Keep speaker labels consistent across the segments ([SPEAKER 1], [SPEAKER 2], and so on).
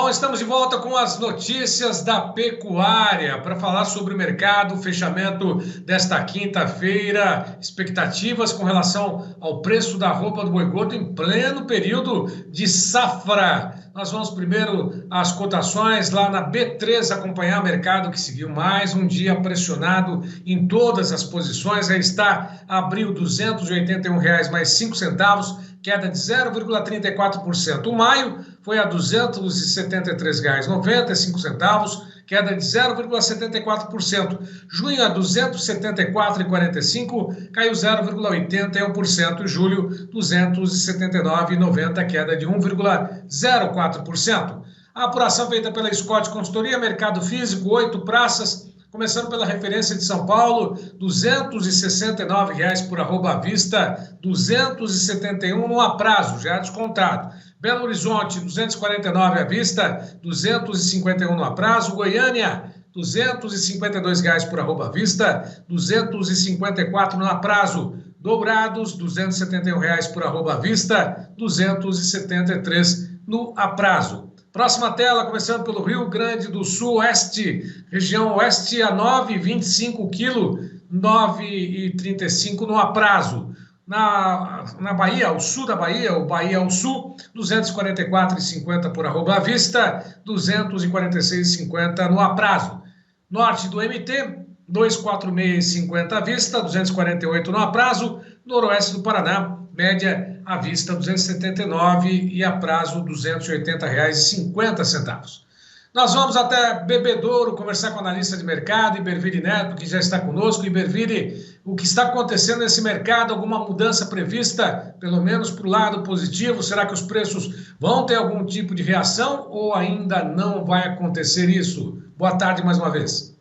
[SPEAKER 1] Bom, estamos de volta com as notícias da pecuária para falar sobre o mercado, fechamento desta quinta-feira, expectativas com relação ao preço da arroba do boi gordo em pleno período de safra. Nós vamos primeiro às cotações lá na B3 acompanhar o mercado que seguiu mais um dia pressionado em todas as posições. Aí está, abriu R$ 281,05 mais 5 centavos, queda de 0,34%. O maio foi a R$ 273,95, queda de 0,74%. Junho a R$ 274,45, caiu 0,81%. Julho, R$ 279,90, queda de 1,04%. A apuração feita pela Scott Consultoria, mercado físico, 8 praças, começando pela referência de São Paulo, R$ 269,00 por arroba à vista, R$ 271 no aprazo, já descontado. Belo Horizonte, R$ 249 à vista, R$ 251 no aprazo. Goiânia, R$ 252,00 por arroba à vista, R$ 254 no aprazo. Dourados, R$ 271,00 por arroba à vista, R$ 273 no aprazo. Próxima tela, começando pelo Rio Grande do Sul, oeste, região oeste a 9,25 quilo, 9,35 no aprazo. Na Bahia, ao sul da Bahia, o Bahia ao sul, R$ 244,50 por arroba à vista, R$ 246,50 no aprazo. Norte do MT, R$ 246,50 à vista, R$ 248 no aprazo. Noroeste do Paraná, média à vista R$ 279 e a prazo R$ 280,50. Nós vamos até Bebedouro conversar com o analista de mercado, Iberville Neto, que já está conosco. Iberville, o que está acontecendo nesse mercado? Alguma mudança prevista, pelo menos para o lado positivo? Será que os preços vão ter algum tipo de reação ou ainda não vai acontecer isso? Boa tarde mais uma vez.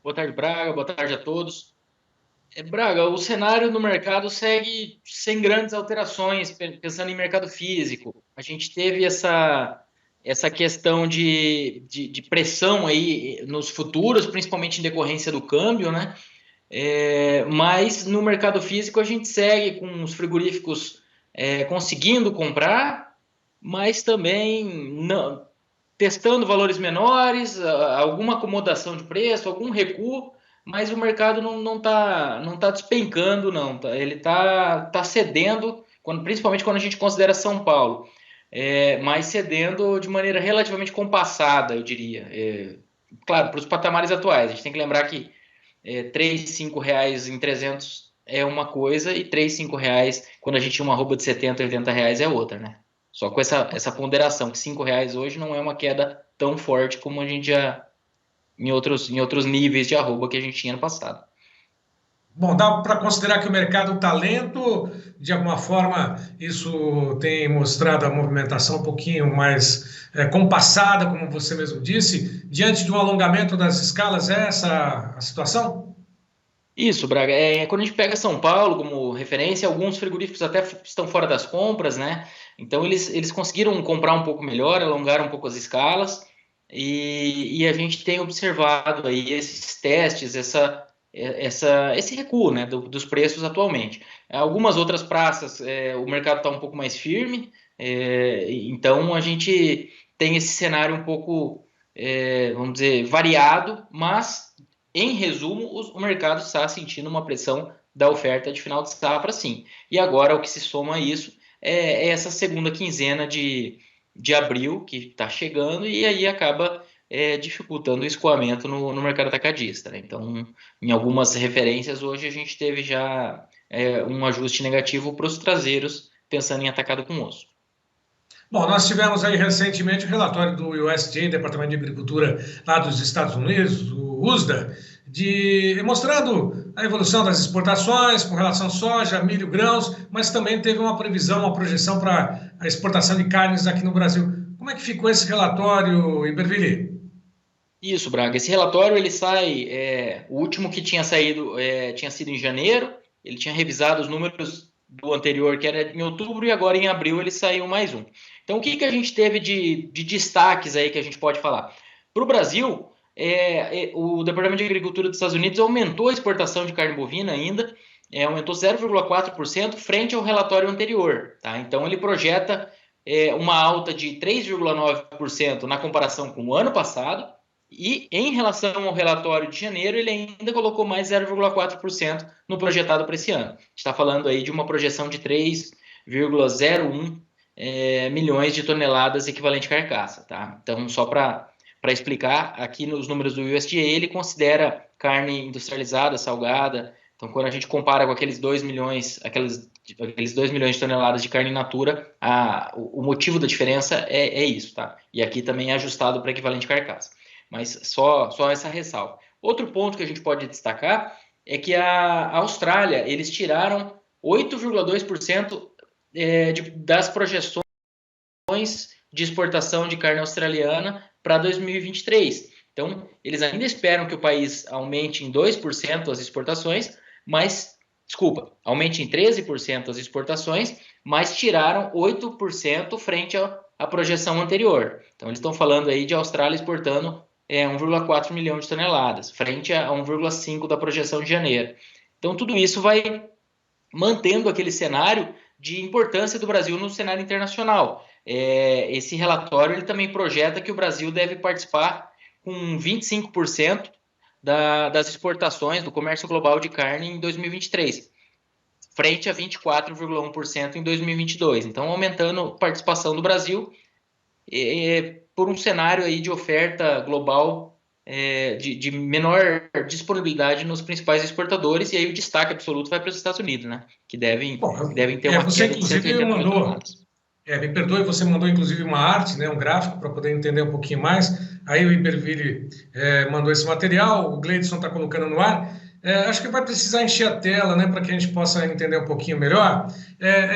[SPEAKER 2] Boa tarde, Braga. Boa tarde a todos. Braga, o cenário no mercado segue sem grandes alterações, pensando em mercado físico. A gente teve essa questão de pressão aí nos futuros, principalmente em decorrência do câmbio, né? Mas no mercado físico a gente segue com os frigoríficos conseguindo comprar, mas também não, testando valores menores, alguma acomodação de preço, algum recuo, mas o mercado não tá despencando, não. Ele tá cedendo, principalmente quando a gente considera São Paulo, mas cedendo de maneira relativamente compassada, eu diria. Claro, para os patamares atuais. A gente tem que lembrar que R$ 3,5 em 300 é uma coisa e R$ 3,5 quando a gente tinha uma arroba de 70, R$ 80 é outra, né? Só com essa ponderação, que R$ 5 hoje não é uma queda tão forte como a gente já... em outros níveis de arroba que a gente tinha no passado.
[SPEAKER 1] Bom, dá para considerar que o mercado está lento, de alguma forma isso tem mostrado a movimentação um pouquinho mais compassada, como você mesmo disse, diante de um alongamento das escalas, é essa a situação?
[SPEAKER 2] Isso, Braga. Quando a gente pega São Paulo como referência, alguns frigoríficos até estão fora das compras, né? Então eles conseguiram comprar um pouco melhor, alongaram um pouco as escalas, e a gente tem observado aí esses testes, esse recuo, né, dos preços atualmente. Algumas outras praças, o mercado está um pouco mais firme, então a gente tem esse cenário um pouco, vamos dizer, variado, mas, em resumo, o mercado está sentindo uma pressão da oferta de final de safra, sim. E agora o que se soma a isso é essa segunda quinzena de abril que está chegando e aí acaba dificultando o escoamento no mercado atacadista, né? Então, em algumas referências, hoje a gente teve já um ajuste negativo para os traseiros, pensando em atacado com osso.
[SPEAKER 1] Bom, nós tivemos aí recentemente o relatório do USDA, Departamento de Agricultura lá dos Estados Unidos, o USDA, mostrando a evolução das exportações com relação a soja, milho, grãos, mas também teve uma previsão, uma projeção para a exportação de carnes aqui no Brasil. Como é que ficou esse relatório, Iberville?
[SPEAKER 2] Isso, Braga. Esse relatório ele sai, o último que tinha saído tinha sido em janeiro, ele tinha revisado os números do anterior, que era em outubro, e agora em abril ele saiu mais um. Então, o que a gente teve de destaques aí que a gente pode falar? Para o Brasil, o Departamento de Agricultura dos Estados Unidos aumentou a exportação de carne bovina ainda, aumentou 0,4% frente ao relatório anterior. Tá? Então, ele projeta uma alta de 3,9% na comparação com o ano passado, e em relação ao relatório de janeiro, ele ainda colocou mais 0,4% no projetado para esse ano. A gente está falando aí de uma projeção de 3,01 milhões de toneladas equivalente carcaça. Tá? Então, só para explicar, aqui nos números do USDA, ele considera carne industrializada, salgada. Então, quando a gente compara com aqueles 2 milhões, aqueles 2 milhões de toneladas de carne in natura, o motivo da diferença é isso. Tá? E aqui também é ajustado para equivalente carcaça. Mas só essa ressalva. Outro ponto que a gente pode destacar é que a Austrália, eles tiraram 8,2% das projeções de exportação de carne australiana para 2023. Então, eles ainda esperam que o país aumente em 2% as exportações, aumente em 13% as exportações, mas tiraram 8% frente à projeção anterior. Então, eles estão falando aí de Austrália exportando 1,4 milhão de toneladas, frente a 1,5 da projeção de janeiro. Então, tudo isso vai mantendo aquele cenário de importância do Brasil no cenário internacional. Esse relatório ele também projeta que o Brasil deve participar com 25% das exportações do comércio global de carne em 2023, frente a 24,1% em 2022. Então, aumentando a participação do Brasil por um cenário aí de oferta global de menor disponibilidade nos principais exportadores, e aí o destaque absoluto vai para os Estados Unidos, né? Que devem ter uma
[SPEAKER 1] você
[SPEAKER 2] queda de 180 mil toneladas.
[SPEAKER 1] Me perdoe, você mandou inclusive uma arte, né, um gráfico, para poder entender um pouquinho mais. Aí o Iberville mandou esse material, o Gleidson está colocando no ar. Acho que vai precisar encher a tela, né, para que a gente possa entender um pouquinho melhor.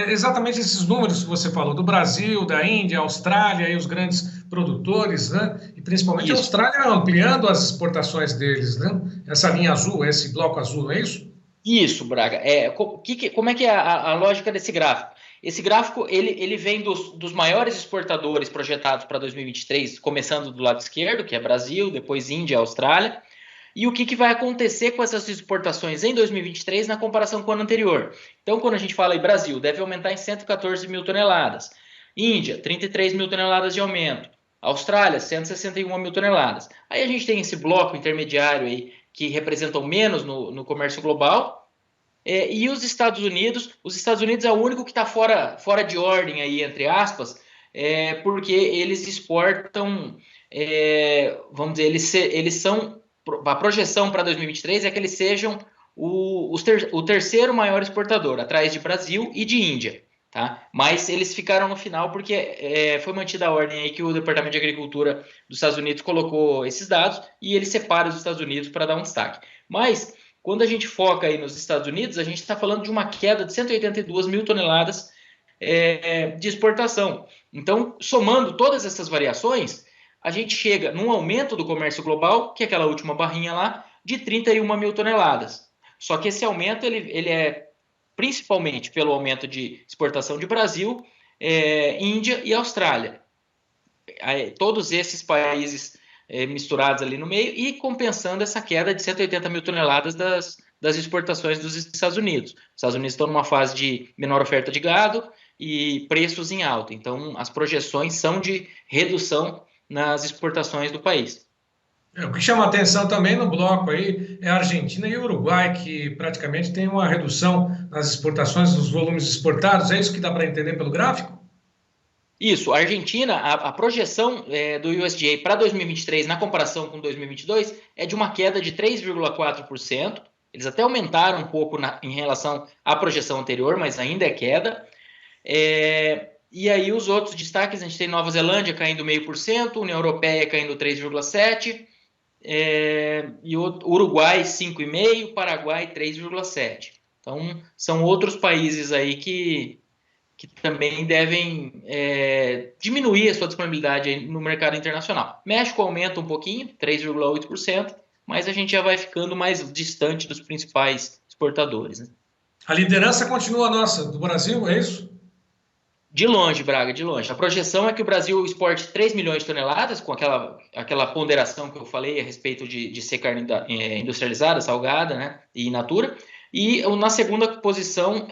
[SPEAKER 1] Exatamente esses números que você falou, do Brasil, da Índia, Austrália, e os grandes produtores, né, e principalmente a Austrália ampliando as exportações deles, né? Essa linha azul, esse bloco azul, não é isso?
[SPEAKER 2] Isso, Braga. Como é que é a lógica desse gráfico? Esse gráfico ele vem dos maiores exportadores projetados para 2023, começando do lado esquerdo, que é Brasil, depois Índia, Austrália. E o que vai acontecer com essas exportações em 2023 na comparação com o ano anterior? Então, quando a gente fala em Brasil, deve aumentar em 114 mil toneladas. Índia, 33 mil toneladas de aumento. Austrália, 161 mil toneladas. Aí a gente tem esse bloco intermediário aí, que representam menos no comércio global. E os Estados Unidos é o único que está fora de ordem aí, entre aspas, porque eles exportam, vamos dizer, eles são, a projeção para 2023 é que eles sejam o terceiro maior exportador, atrás de Brasil e de Índia. Tá? Mas eles ficaram no final porque foi mantida a ordem aí que o Departamento de Agricultura dos Estados Unidos colocou esses dados e ele separa os Estados Unidos para dar um destaque. Mas quando a gente foca aí nos Estados Unidos, a gente está falando de uma queda de 182 mil toneladas de exportação. Então, somando todas essas variações, a gente chega num aumento do comércio global, que é aquela última barrinha lá, de 31 mil toneladas. Só que esse aumento ele é principalmente pelo aumento de exportação de Brasil, Índia e Austrália. Todos esses países misturados ali no meio e compensando essa queda de 180 mil toneladas das exportações dos Estados Unidos. Os Estados Unidos estão numa fase de menor oferta de gado e preços em alta. Então, as projeções são de redução nas exportações do país.
[SPEAKER 1] O que chama atenção também no bloco aí é a Argentina e o Uruguai, que praticamente tem uma redução nas exportações, dos volumes exportados. É isso que dá para entender pelo gráfico?
[SPEAKER 2] Isso, a Argentina, a projeção do USDA para 2023, na comparação com 2022, é de uma queda de 3,4%. Eles até aumentaram um pouco em relação à projeção anterior, mas ainda é queda. E aí os outros destaques, a gente tem Nova Zelândia caindo 0,5%, União Europeia caindo 3,7%, e o Uruguai 5,5%, Paraguai 3,7%. Então, são outros países aí que também devem diminuir a sua disponibilidade no mercado internacional. México aumenta um pouquinho, 3,8%, mas a gente já vai ficando mais distante dos principais exportadores. Né?
[SPEAKER 1] A liderança continua nossa, do Brasil, é isso?
[SPEAKER 2] De longe, Braga, de longe. A projeção é que o Brasil exporte 3 milhões de toneladas, com aquela ponderação que eu falei a respeito de ser carne industrializada, salgada, né, e in natura. E na segunda posição,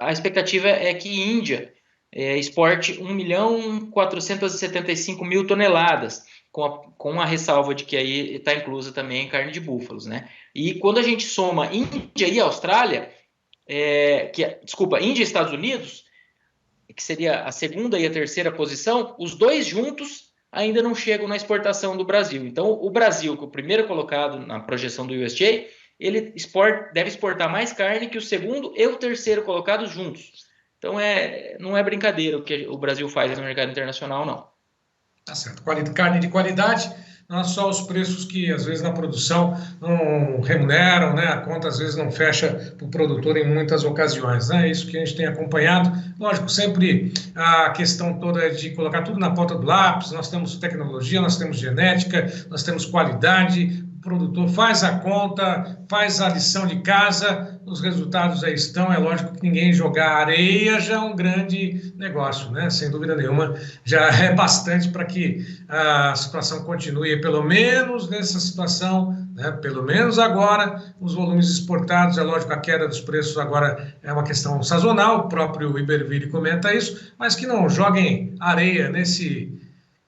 [SPEAKER 2] a expectativa é que Índia exporte 1.475.000 toneladas, com a ressalva de que aí está inclusa também carne de búfalos, né? E quando a gente soma Índia e Austrália, Índia e Estados Unidos, que seria a segunda e a terceira posição, os dois juntos ainda não chegam na exportação do Brasil. Então, o Brasil, que é o primeiro colocado na projeção do USDA, ele deve exportar mais carne que o segundo e o terceiro colocados juntos. Então, não é brincadeira o que o Brasil faz no mercado internacional, não.
[SPEAKER 1] Tá certo. Carne de qualidade, não é só os preços que, às vezes, na produção não remuneram, né? A conta, às vezes, não fecha para o produtor em muitas ocasiões, né? É isso que a gente tem acompanhado. Lógico, sempre a questão toda é de colocar tudo na ponta do lápis. Nós temos tecnologia, nós temos genética, nós temos qualidade. O produtor faz a conta, faz a lição de casa, os resultados aí estão. É lógico que ninguém jogar areia já é um grande negócio, né? Sem dúvida nenhuma, já é bastante para que a situação continue, pelo menos nessa situação, né? Pelo menos agora, os volumes exportados, é lógico, a queda dos preços agora é uma questão sazonal, o próprio Iberville comenta isso, mas que não joguem areia nesse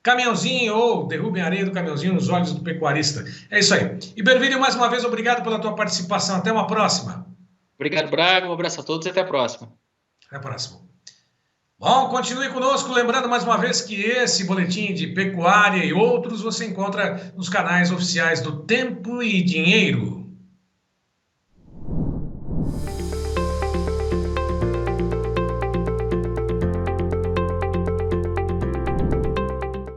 [SPEAKER 1] caminhãozinho ou derrubem a areia do caminhãozinho nos olhos do pecuarista. É isso aí. Iberville, mais uma vez, obrigado pela tua participação. Até uma próxima.
[SPEAKER 2] Obrigado, Braga. Um abraço a todos e até a próxima.
[SPEAKER 1] Até a próxima. Bom, continue conosco, lembrando mais uma vez que esse boletim de pecuária e outros você encontra nos canais oficiais do Tempo e Dinheiro.